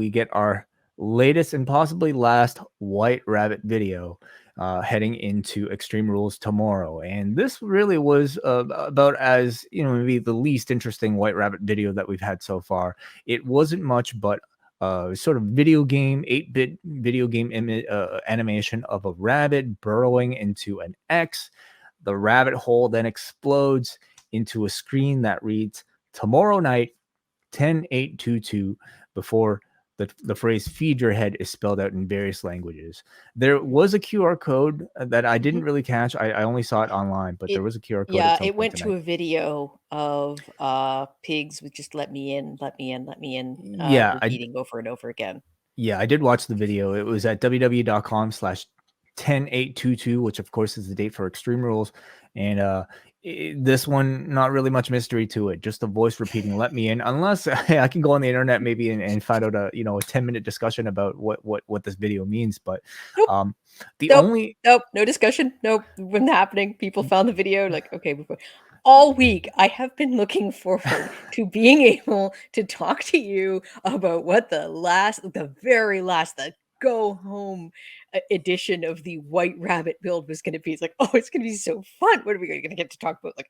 we get our latest and possibly last White Rabbit video heading into Extreme Rules tomorrow. And this really was about as, maybe the least interesting White Rabbit video that we've had so far. It wasn't much, but sort of video game, 8-bit video game animation of a rabbit burrowing into an X. The rabbit hole then explodes into a screen that reads, "Tomorrow night, 10-8-2-2," before the phrase "feed your head" is spelled out in various languages. There was a QR code that I didn't really catch. I only saw it online, but there It was a QR code at yeah, some it point went to tonight. a video of pigs with just "let me in, let me in, let me in," Yeah, repeating over and over again. I did watch the video. It was at www.com/10-8-2-2, which of course is the date for Extreme Rules. And this one, not really much mystery to it. Just a voice repeating "let me in," unless I can go on the internet maybe and find out a 10-minute discussion about what this video means. But Nope, um, the nope, only nope, no discussion, nope, wasn't happening. People found the video, like, okay, before all week, I have been looking forward to being able to talk to you about what the very last, the go home edition of the White Rabbit build was gonna be. It's like, "Oh, it's gonna be so fun. What are we gonna get to talk about, like,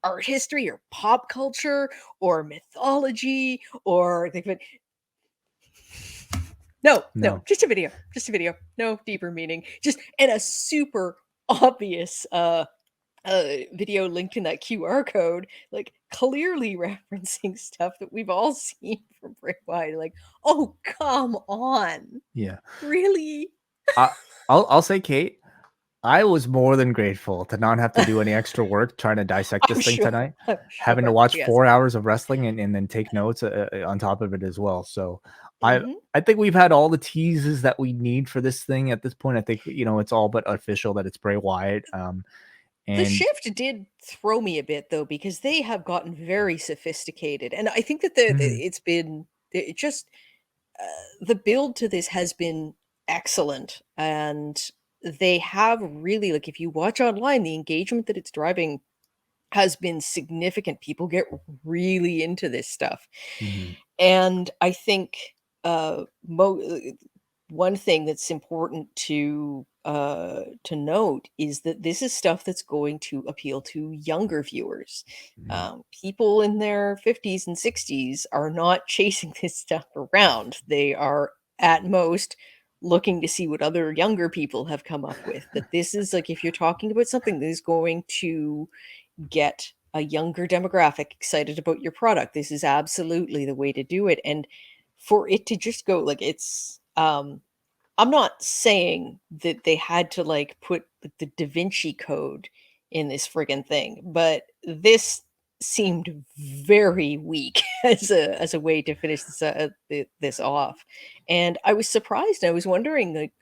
art history or pop culture or mythology or like, but no, no, no. just a video, no deeper meaning, just and a super obvious, video linked in that QR code, like, clearly referencing stuff that we've all seen from Bray Wyatt, like, "Oh, come on. Yeah. Really?" I I'll say, Kate, I was more than grateful to not have to do any extra work trying to dissect I'm this thing sure, tonight, I'm having to sure, watch yes. 4 hours of wrestling and then take notes on top of it as well. So I Mhm. I think we've had all the teases that we need for this thing at this point. I think it's all but official that it's Bray Wyatt. The And shift did throw me a bit though, because they have gotten very sophisticated, and I think that the Mhm, it's been it just the build to this has been excellent, and they have really, like, if you watch online, the engagement that it's driving has been significant. People get really into this stuff, mhm, and I think one thing that's important to note is that this is stuff that's going to appeal to younger viewers. mhm. People in their 50s and 60s are not chasing this stuff around. They are at most looking to see what other younger people have come up with. That this is like, if you're talking about something that is going to get a younger demographic excited about your product, this is absolutely the way to do it. And for it to just go like I'm not saying that they had to, like, put the Da Vinci Code in this friggin' thing, but this seemed very weak as a way to finish this off, and I was surprised. I was wondering, like,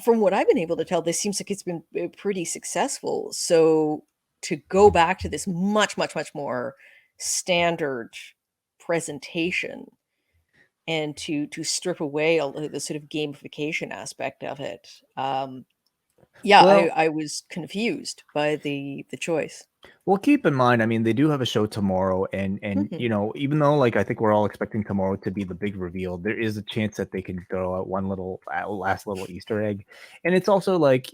from what I've been able to tell, this seems like it's been pretty successful. So to go back to this much, much, much more standard presentation and to strip away all the sort of gamification aspect of it. Yeah, Well, I was confused by the choice. Well, keep in mind, I mean, they do have a show tomorrow, and Mhm. even though like I think we're all expecting tomorrow to be the big reveal, there is a chance that they can throw out one little last little Easter egg, and it's also like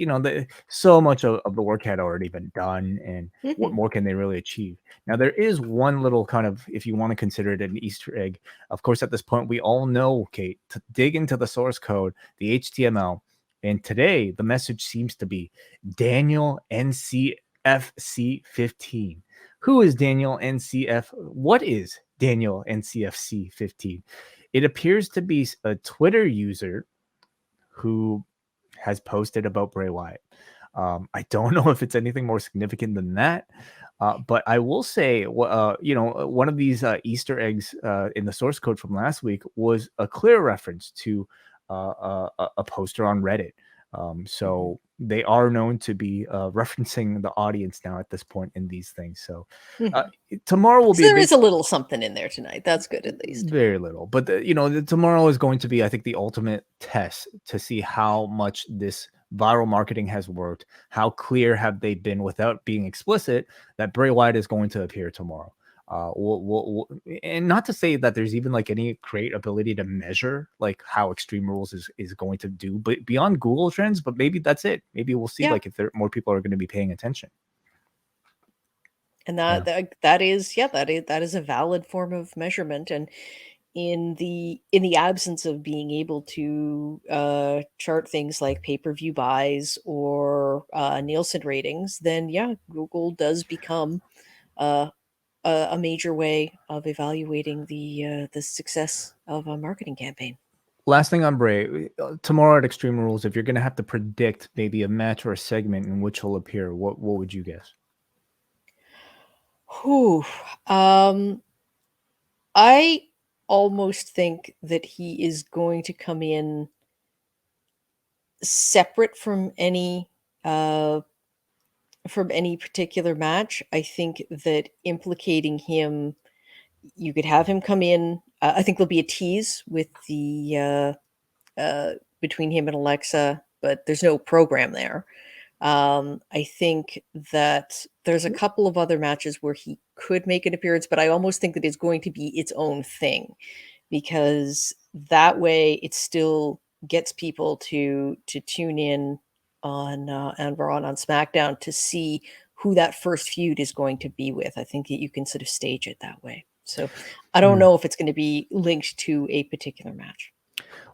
so much of the work had already been done, and what Mhm. more can they really achieve? Now there is one little kind of, if you want to consider it an Easter egg, of course at this point we all know, Kate, to dig into the source code, the HTML, and today the message seems to be Daniel NC FC15. Who is Daniel NCF? What is Daniel NCFC15? It appears to be a Twitter user who has posted about Bray Wyatt. I don't know if it's anything more significant than that, but I will say, one of these Easter eggs in the source code from last week was a clear reference to a poster on Reddit. Mhm. So they are known to be referencing the audience now at this point in these things. So uh, Mhm. tomorrow will So be a there big is a little something in there tonight. That's good at least. very little, but tomorrow is going to be, I think, the ultimate test to see how much this viral marketing has worked. How clear have they been without being explicit that Bray Wyatt is going to appear tomorrow? And not to say that there's even like any great ability to measure like how Extreme Rules is going to do, but beyond Google Trends. But maybe that's it. Maybe we'll see Yeah. like if there more people are going to be paying attention. And Yeah. that is, yeah, that is a valid form of measurement. And in the absence of being able to chart things like pay-per-view buys or Nielsen ratings, then yeah, Google does become uh, a major way of evaluating the success of a marketing campaign. Last thing on Bray, tomorrow at Extreme Rules, if you're going to have to predict maybe a match or a segment in which he'll appear, what would you guess? Whew. Um, I almost think that he is going to come in separate uh from any particular match. I think that implicating him, you could have him come in. I think there'll be a tease with the between him and Alexa, but there's no program there. I think that there's a couple of other matches where he could make an appearance, but I almost think that it's going to be its own thing, because that way it still gets people to tune in on Raw and on SmackDown to see who that first feud is going to be with. I think that you can sort of stage it that way. So I don't Hmm. know if it's going to be linked to a particular match.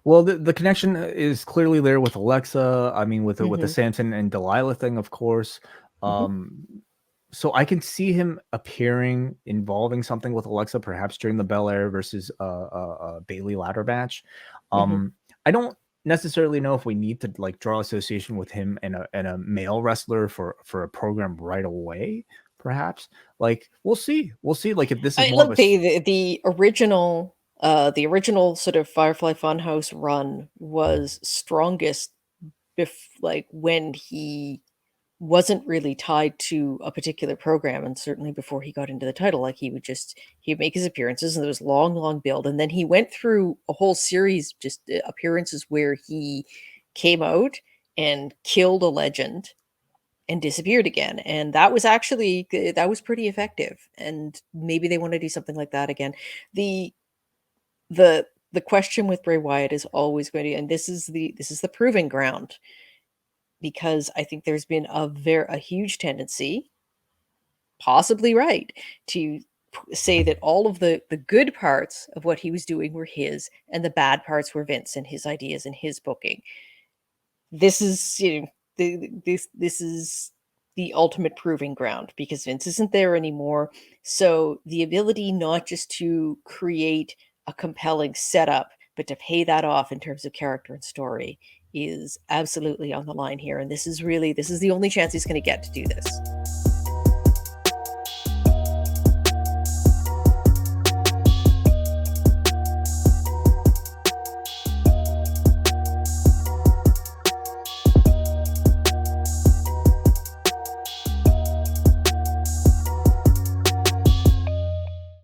Well, the connection is clearly there with Alexa. I mean, with the Hmm. Samson and Delilah thing, of course. Hmm. Um, so I can see him appearing involving something with Alexa, perhaps during the Belair versus Bailey ladder match. Hmm. I don't necessarily know if we need to like draw association with him and a male wrestler for a program right away. Perhaps like we'll see. We'll see. Like if this is I more of a look, the original sort of Firefly Funhouse run was strongest like when he wasn't really tied to a particular program, and certainly before he got into the title, like he'd make his appearances, and there was long build, and then he went through a whole series just appearances where he came out and killed a legend and disappeared again, and that was actually that was pretty effective, and maybe they want to do something like that again. The the the question with Bray Wyatt is always going to, and this is the proving ground, because I think there's been a huge tendency, possibly right, to say that all of the good parts of what he was doing were his, and the bad parts were Vince and his ideas and his booking. This is, this is the ultimate proving ground, because Vince isn't there anymore. So the ability not just to create a compelling setup, but to pay that off in terms of character and story is absolutely on the line here. And this is the only chance he's going to get to do this.